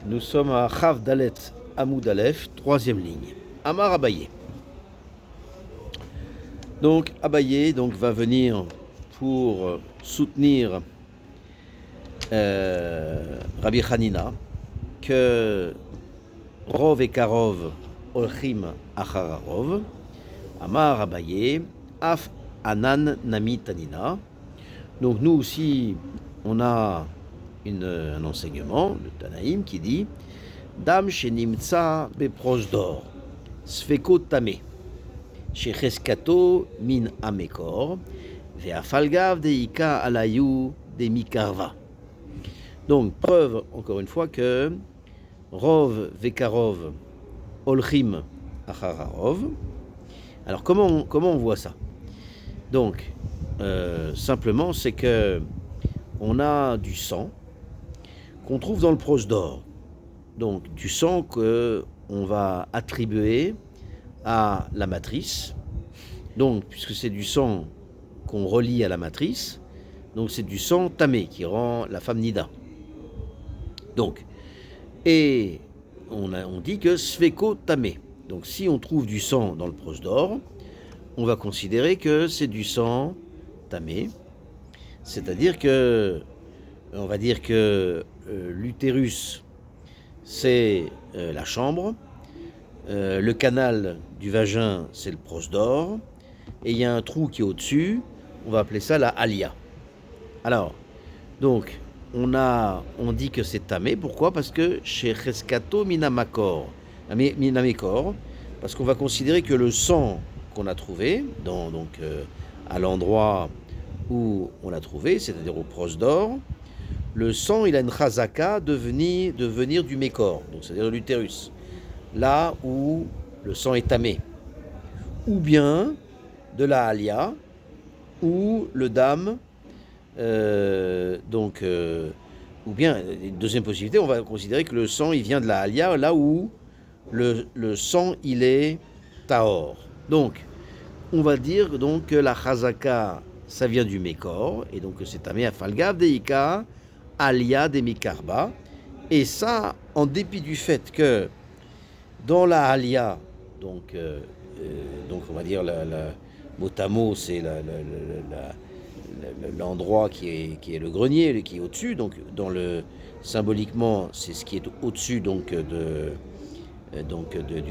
Nous sommes à Chav Dalet Amoud Aleph, troisième ligne. Amar Abaye. Donc Abaye va venir pour soutenir Rabbi Hanina que Rov et Karov Olchim Achararov. Amar Abaye Af Anan Nami Tanina. Donc nous aussi on a un enseignement, le Tanaïm, qui dit Dam Shenimtsa Beprosdor Sfeko Tame Shecheskato Min Amekor Veafalgav Deika Alayu de Mikarva. Donc, preuve, encore une fois, que Rov Vekarov Olchim Achararov. Alors, comment on voit ça? Donc, simplement, c'est que on a du sang qu'on trouve dans le prosdor. Donc, du sang qu'on va attribuer à la matrice. Donc, puisque c'est du sang qu'on relie à la matrice, donc c'est du sang tamé qui rend la femme nida. Donc, et on dit que sfeko tamé. Donc, si on trouve du sang dans le prosdor, on va considérer que c'est du sang tamé. C'est-à-dire que, on va dire que l'utérus, c'est la chambre, le canal du vagin, c'est le prosdor, et il y a un trou qui est au-dessus, on va appeler ça la alia. Alors, donc, on dit que c'est tamé, pourquoi? Parce que chez Cheskato Minamekor, parce qu'on va considérer que le sang qu'on a trouvé, à l'endroit où on l'a trouvé, c'est-à-dire au prosdor, le sang, il a une chazaka de venir du mécor, donc c'est-à-dire de l'utérus, là où le sang est tamé, ou bien de la alia, ou le dam, ou bien, deuxième possibilité, on va considérer que le sang, il vient de la alia, là où le sang, il est tahor. Donc, on va dire donc que la chazaka, ça vient du mécor, et donc c'est tamé à falgav deika, alia de mikarba, et ça, en dépit du fait que dans la alia, donc on va dire mot à mot, c'est l'endroit qui est le grenier, qui est au-dessus, donc symboliquement, c'est ce qui est au-dessus du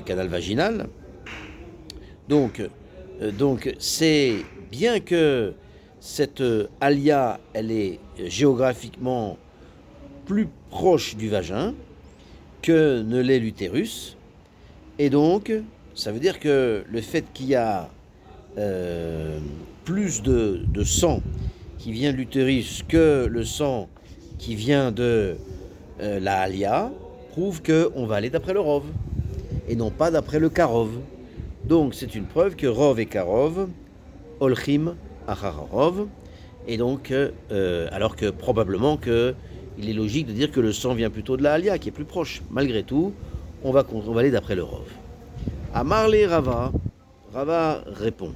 canal vaginal. Donc c'est bien que cette alia, elle est géographiquement plus proche du vagin que ne l'est l'utérus. Et donc, ça veut dire que le fait qu'il y a plus de sang qui vient de l'utérus que le sang qui vient de la alia prouve qu'on va aller d'après le rov et non pas d'après le karov. Donc, c'est une preuve que rov et karov, olchim achararov, et donc, alors que probablement il est logique de dire que le sang vient plutôt de la alia, qui est plus proche. Malgré tout, on va aller d'après le rov. Amarle Rava, Rava répond,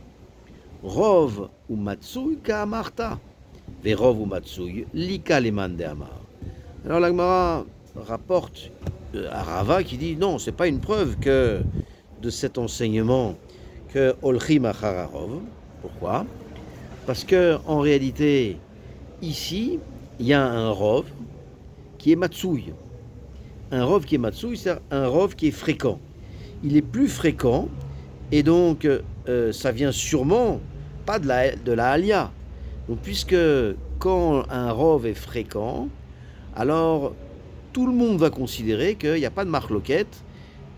Rov ou matsui ka amarta, ve rov ou matsui lika leman de amar. Alors la Gemara rapporte à Rava qui dit non, c'est pas une preuve que de cet enseignement que olchim achararov. Pourquoi? Parce que en réalité, ici, il y a un rov qui est matsui. Un rov qui est matsui, c'est un rov qui est fréquent. Il est plus fréquent, et donc ça vient sûrement pas de la alia. Donc puisque quand un rov est fréquent, alors tout le monde va considérer qu'il n'y a pas de marloquette.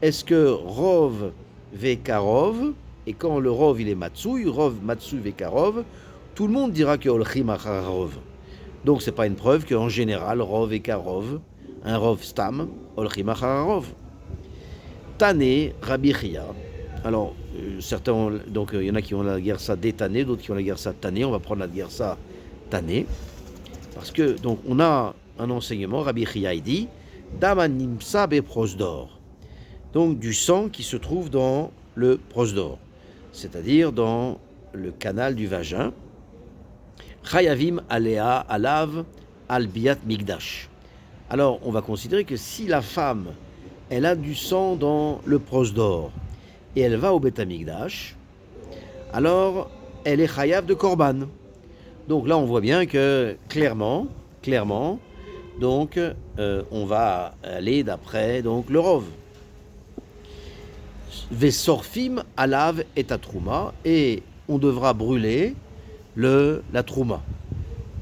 Est-ce que rov vekarov, et quand le rov il est matsui, rov matsui vekarov, tout le monde dira que olchim achararov. Donc c'est pas une preuve qu'en général rov et karov, un rov stam, olchim achararov. Tané, Rabbi Chia. Alors, certains, donc il y en a qui ont la gersa détané, d'autres qui ont la gersa tané. On va prendre la gersa tané. Parce que, donc, on a un enseignement, Rabbi Chia, il dit Damanimsa be prosdor. Donc, du sang qui se trouve dans le prosdor, c'est-à-dire dans le canal du vagin. Chayavim alea alav albiat migdash. Alors, on va considérer que si la femme, elle a du sang dans le prosdor et elle va au Beth Amikdash, alors elle est chayav de korban. Donc là, on voit bien que clairement, donc on va aller d'après donc le rov. Vesorfim alav et trouma, et on devra brûler la trouma.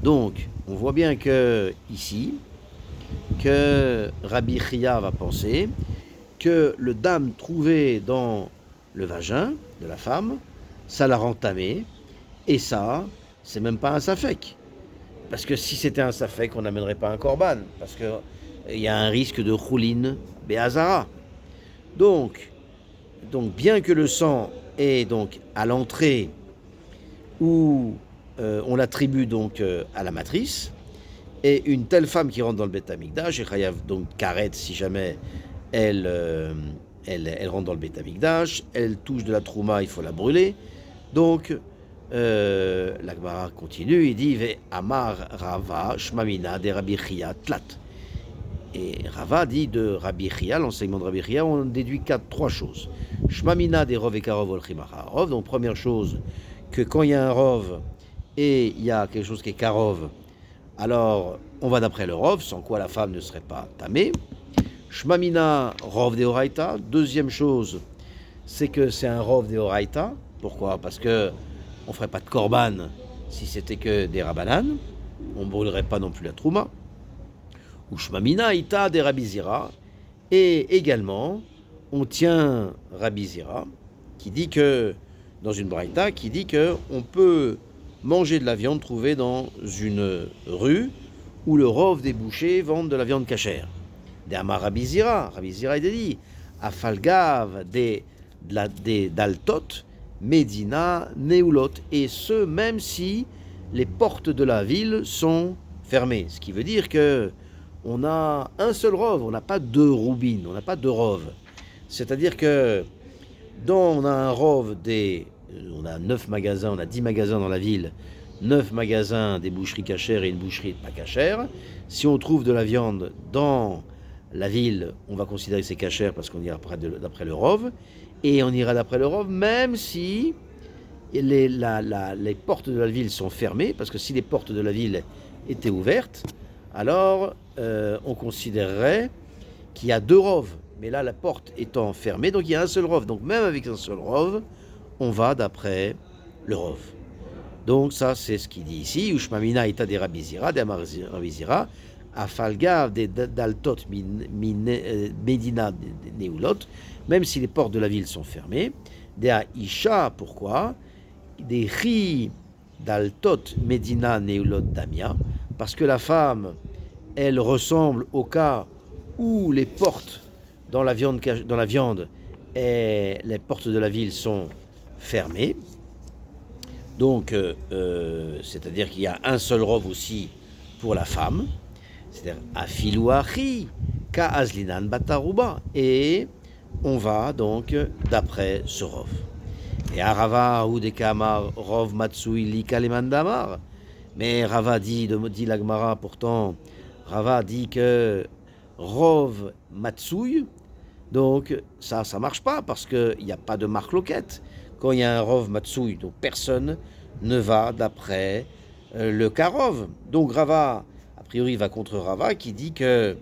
Donc, on voit bien que ici, que Rabbi Chia va penser que le dam trouvé dans le vagin de la femme, ça la rend tamée, et ça, c'est même pas un safek. Parce que si c'était un safek, on n'amènerait pas un korban, parce qu'il y a un risque de choulin be'azara. Donc, bien que le sang est donc à l'entrée où on l'attribue donc à la matrice, et une telle femme qui rentre dans le Beth Amikdash, et Chayav donc karet si jamais elle rentre dans le Beth Amikdash, elle touche de la trouma, il faut la brûler. Donc la Gemara continue, il dit Ve Amar Rava Shmamina de Rabbi Chia Tlat. Et Rava dit de Rabbi Chia, l'enseignement de Rabbi Chia, on déduit trois choses. Shmamina de Rov et Karov Olchim Achar Rov. Donc première chose, que quand il y a un Rov et il y a quelque chose qui est Karov, alors on va d'après le Rov, sans quoi la femme ne serait pas tamée. Shmamina Rov de Oraita. Deuxième chose, c'est que c'est un Rov de Oraita. Pourquoi ? Parce que on ne ferait pas de korban si c'était que des rabanan. On ne brûlerait pas non plus la trouma. Ou Shmamina Ita des Rabizira. Et également, on tient Rabizira, qui dit que, dans une braïta, qui dit qu'on peut manger de la viande trouvée dans une rue où le rov des bouchers vendent de la viande cachère. Des Amar Rabizira, Rabizira il dit, Afalgav des Daltot, Medina, Neulot, et ce même si les portes de la ville sont fermées. Ce qui veut dire que on a un seul rov, on n'a pas deux roubines, on n'a pas deux rov. C'est-à-dire que on a un rov on a 9 magasins, on a 10 magasins dans la ville, 9 magasins des boucheries cachères et une boucherie pas cachère. Si on trouve de la viande dans la ville, on va considérer que c'est cachère parce qu'on ira d'après le rov, et on ira d'après le rov même si les portes de la ville sont fermées, parce que si les portes de la ville étaient ouvertes, alors on considérerait qu'il y a deux rovs, mais là la porte étant fermée, donc il y a un seul rov, donc même avec un seul rov, on va d'après le rov. Donc ça c'est ce qu'il dit ici, Ushmamina ita de Rabizira, de Rabizira, Afalgav de Daltot Medina Neulot, même si les portes de la ville sont fermées, de Isha, pourquoi ? Des Ri Daltot Medina Neulot Damia, parce que la femme, elle ressemble au cas où les portes dans la viande et les portes de la ville sont fermées. Donc, c'est-à-dire qu'il y a un seul rov aussi pour la femme, c'est-à-dire Afilouachi, Ka Azlinan Bataruba, et on va donc d'après ce rov. Et Arava ou Dekamar Rov Matsui Lika Lemandamar, mais Rava dit la Gemara, pourtant, Rava dit que Rov Matsui, donc ça marche pas parce qu'il n'y a pas de marque loquette. Quand il y a un Rov Matsui, donc personne ne va d'après le Karov. Donc Rava, a priori, va contre Rava qui dit que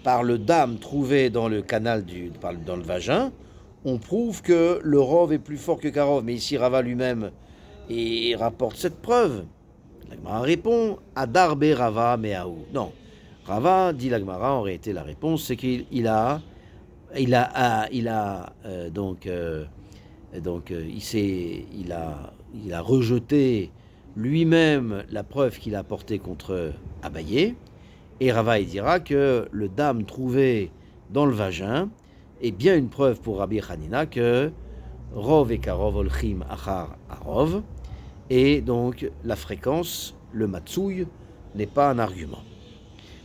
par le dam trouvé dans le canal, dans le vagin, on prouve que le Rov est plus fort que Karov. Mais ici, Rava lui-même rapporte cette preuve. La Gemara répond Adar be Rava meaou. Non, Rava, dit la Gemara, en réalité la réponse c'est qu'il a rejeté lui-même la preuve qu'il a apportée contre Abaye, et Rava il dira que le dam trouvé dans le vagin est bien une preuve pour Rabbi Hanina que Rov et Karov olchim achar arov, et donc la fréquence, le matsouille, n'est pas un argument.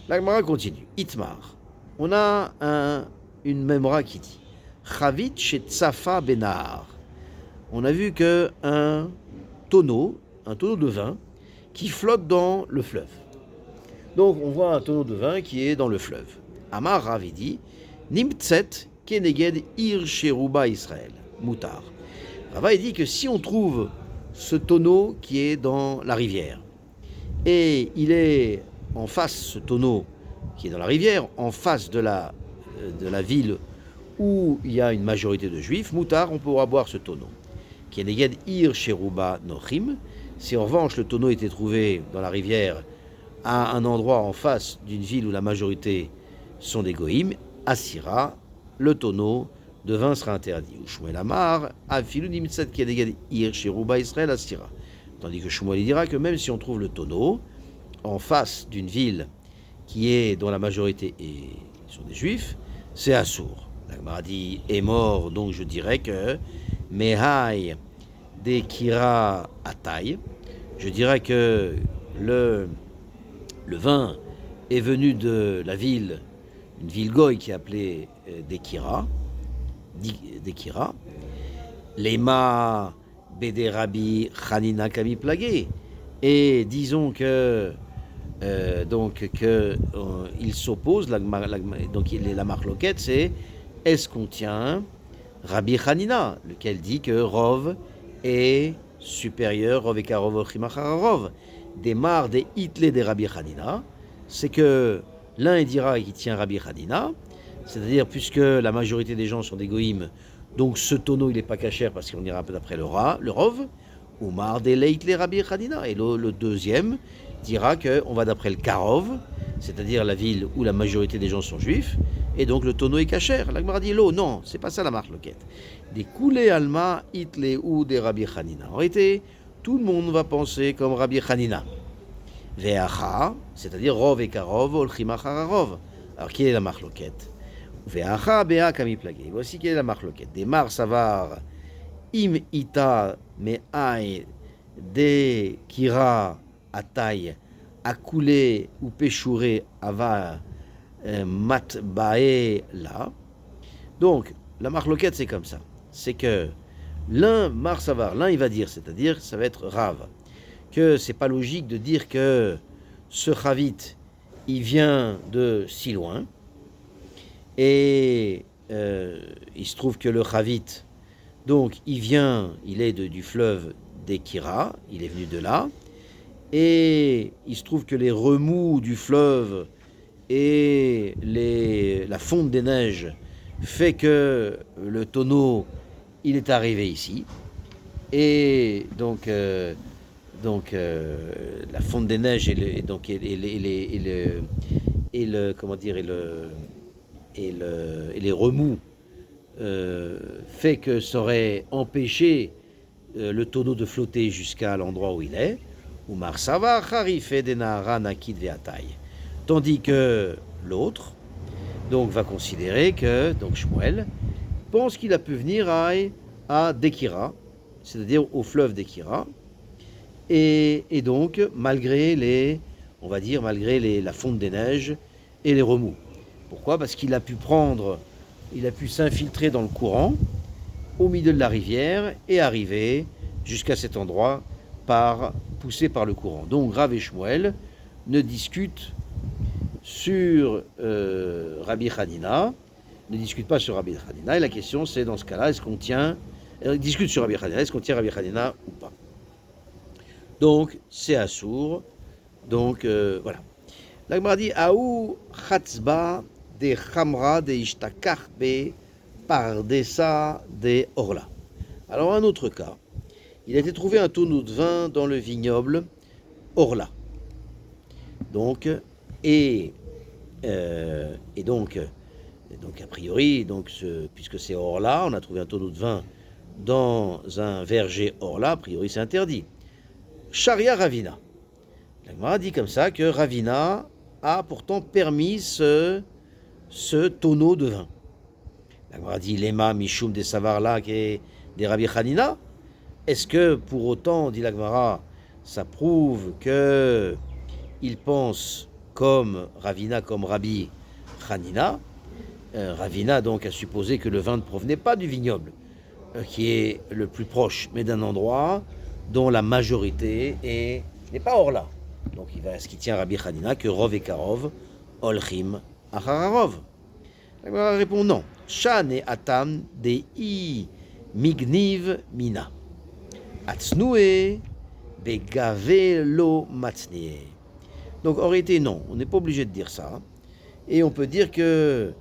La Gemara continue. Itmar. On a une mémora qui dit Chavit chez Tsafa Benar. On a vu qu'un tonneau de vin qui flotte dans le fleuve. Donc on voit un tonneau de vin qui est dans le fleuve. Amar Ravidi, Nimtset Keneged Ir Sheruba Israël, Moutar. Rava dit que si on trouve ce tonneau qui est dans la rivière, et il est en face, ce tonneau qui est dans la rivière, en face de la ville où il y a une majorité de juifs, Moutar, on pourra boire ce tonneau. Keneged Ir Sheruba Nochim. Si en revanche le tonneau était trouvé dans la rivière à un endroit en face d'une ville où la majorité sont des goïms, Asira, le tonneau de vin sera interdit. Ou Shmuel Amar, Afilu Nimtzat Keneged Ir Sheruba Israël Asira. Tandis que Shmuel dira que même si on trouve le tonneau en face d'une ville dont la majorité sont des juifs, c'est Assour. La Gemara dit est mort, donc je dirais que Mehai de Kira Ataï, je dirais que le vin est venu de la ville, une ville goy qui est appelée Dekira, Lema Bede Rabbi Hanina Kami Plagé, et disons que il s'oppose, donc la marloquette, c'est est-ce qu'on tient Rabbi Hanina, lequel dit que Rov est supérieur, Rov et Karov Chimachararov, des mar des hitlés des Rabbi Hanina, c'est que l'un dira qu'il tient Rabbi Hanina, c'est-à-dire puisque la majorité des gens sont des goïms, donc ce tonneau il n'est pas cachère parce qu'on ira un peu d'après le Rov, ou mar des hitlés Rabbi Hanina, et le deuxième dira qu'on va d'après le Karov, c'est-à-dire la ville où la majorité des gens sont juifs, et donc le tonneau est cachère. La Gemara dit l'eau, non, c'est pas ça la marque loquette. Des coulées alma, hitlé ou des Rabbi Hanina. En réalité, tout le monde va penser comme Rabbi Hanina. Ve'acha, c'est-à-dire Rov et Karov, Olchima Chararov. Alors, quelle est la marque loquette? Ve'acha, Bea Kami Plagé. Voici quelle est la marque loquette. Des mar savar, im ita me'ai, de kira ataï, akoulé ou péchouré ava matbae là. Donc, la marloquette, c'est comme ça. C'est que l'un, mar savar, l'un il va dire, c'est-à-dire, ça va être Rav, que c'est pas logique de dire que ce Chavit, il vient de si loin, et il se trouve que le Chavit, donc, il est du fleuve d'Ekira, il est venu de là, et il se trouve que les remous du fleuve et la fonte des neiges fait que le tonneau il est arrivé ici, et donc la fonte des neiges et les remous fait que ça aurait empêché le tonneau de flotter jusqu'à l'endroit où il est. Tandis que l'autre donc va considérer que donc Shmuel pense qu'il a pu venir à Dekira, c'est-à-dire au fleuve Dekira, et donc malgré la fonte des neiges et les remous. Pourquoi? Parce qu'il a pu s'infiltrer dans le courant au milieu de la rivière et arriver jusqu'à cet endroit poussé par le courant. Donc Rav et Shmuel ne discutent ne discutent pas sur Rabbi Hanina, et la question c'est dans ce cas-là, ils discutent sur Rabbi Hanina, est-ce qu'on tient Rabbi Hanina ou pas? Donc c'est Assour, donc voilà. La Gemara dit Aou Chatzba de Chamra de Ishtakach be Pardesa de Orla. Alors un autre cas, il a été trouvé un tonneau de vin dans le vignoble Orla. Donc donc a priori, puisque c'est Orla, on a trouvé un tonneau de vin dans un verger Orla, a priori c'est interdit. Sharia Ravina. La Gemara dit comme ça que Ravina a pourtant permis ce tonneau de vin. La Gemara dit Lema Mishum des Savarla et des Rabbi Hanina. Est-ce que pour autant, dit la Gemara, ça prouve que il pense comme Ravina, comme Rabbi Hanina? Ravina donc a supposé que le vin ne provenait pas du vignoble, qui est le plus proche, mais d'un endroit dont la majorité n'est pas Orla. Donc il va ce qui tient Rabbi Hanina que Rov et Karov, Olchim Achararov. La Gemara répond non. Shane atam de I migniv mina. Atsnue begave lo matznie. Donc en réalité non, on n'est pas obligé de dire ça. Et on peut dire que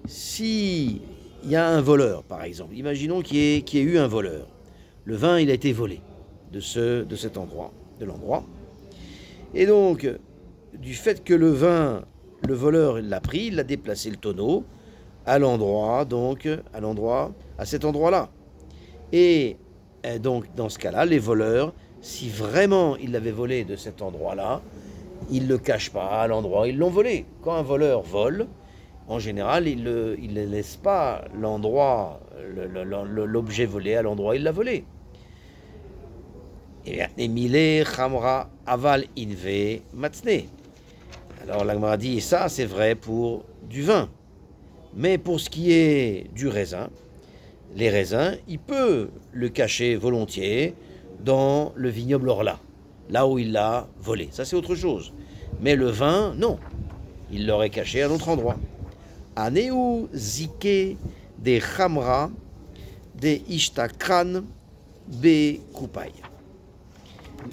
si il y a un voleur, par exemple, imaginons qu'il y ait eu un voleur. Le vin, il a été volé de cet endroit, de l'endroit. Et donc, du fait que le vin, le voleur l'a pris, il a déplacé le tonneau à l'endroit, à cet endroit-là. Et donc, dans ce cas-là, les voleurs, si vraiment ils l'avaient volé de cet endroit-là, ils ne le cachent pas à l'endroit où ils l'ont volé. Quand un voleur vole, en général, il ne laisse pas l'endroit, l'objet volé à l'endroit où il l'a volé. Emile Chamra Aval Inve Matzne. Alors la Gemara dit, ça c'est vrai pour du vin. Mais pour ce qui est du raisin, les raisins, il peut le cacher volontiers dans le vignoble Orla, là où il l'a volé. Ça c'est autre chose. Mais le vin, non. Il l'aurait caché à un autre endroit. Aneu zike de Chamra de Ishtakran be Kupai.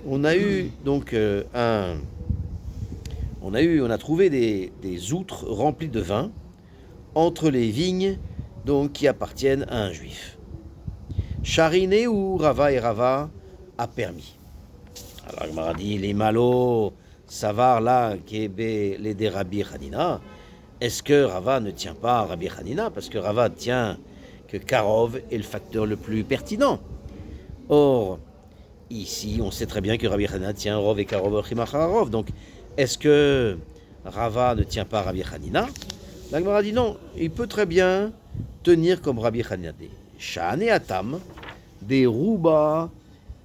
On a eu donc on a trouvé des outres remplies de vin entre les vignes donc qui appartiennent à un juif. Charine ou Rava et Rava a permis. Alors il m'a dit les malos savar là qui est les des Rabbi Hanina. Est-ce que Rava ne tient pas à Rabbi Hanina parce que Rava tient que Karov est le facteur le plus pertinent. Or ici, on sait très bien que Rabbi Hanina tient Rov et Karov Chimacharov. Donc, est-ce que Rava ne tient pas Rabbi Hanina? La Gemara dit non, il peut très bien tenir comme Rabbi Hanina. Shane Atam, des Rouba,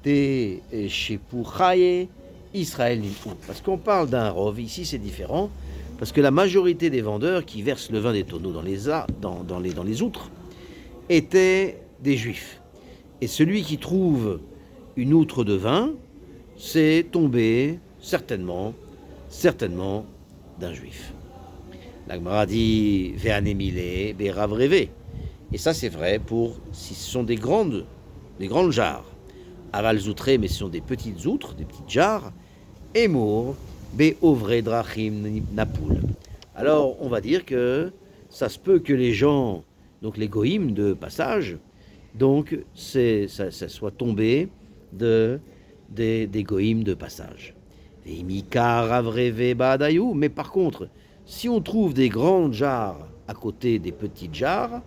des Shepuchaye, Israël Nimou. Parce qu'on parle d'un Rov, ici c'est différent, parce que la majorité des vendeurs qui versent le vin des tonneaux dans les outres étaient des Juifs. Et celui qui trouve une outre de vin, c'est tombé certainement d'un juif. La Gemara dit Ve'anemile be'rav reve. Et ça c'est vrai pour si ce sont des grandes jarres. Aval zoutré, mais ce sont des petites outres, des petites jarres. Emour be'ovre drachim napoul. Alors on va dire que ça se peut que les gens, donc les goïms de passage, donc ça soit tombé des goïms de passage. Mais par contre, si on trouve des grandes jarres à côté des petites jarres,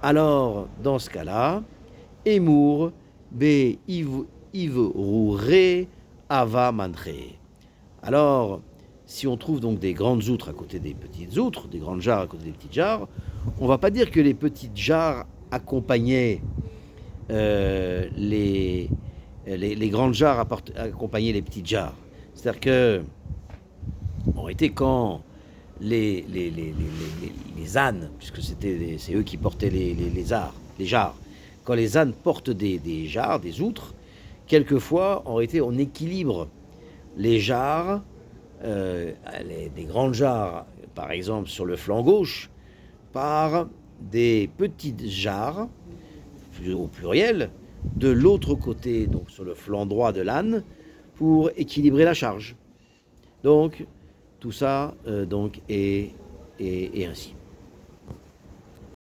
alors dans ce cas-là, Emour be ivroure ava mantre. Alors, si on trouve donc des grandes outres à côté des petites outres, des grandes jarres à côté des petites jarres, on ne va pas dire que les petites jarres accompagnaient les grandes jarres accompagnaient les petites jarres. C'est-à-dire que, en réalité, quand les ânes, puisque c'est eux qui portaient les jarres, quand les ânes portent des jarres, des outres, quelquefois, en réalité, on équilibre les jarres, des grandes jarres, par exemple, sur le flanc gauche, par des petites jarres, au pluriel, de l'autre côté, donc sur le flanc droit de l'âne, pour équilibrer la charge. Donc, tout ça donc est ainsi.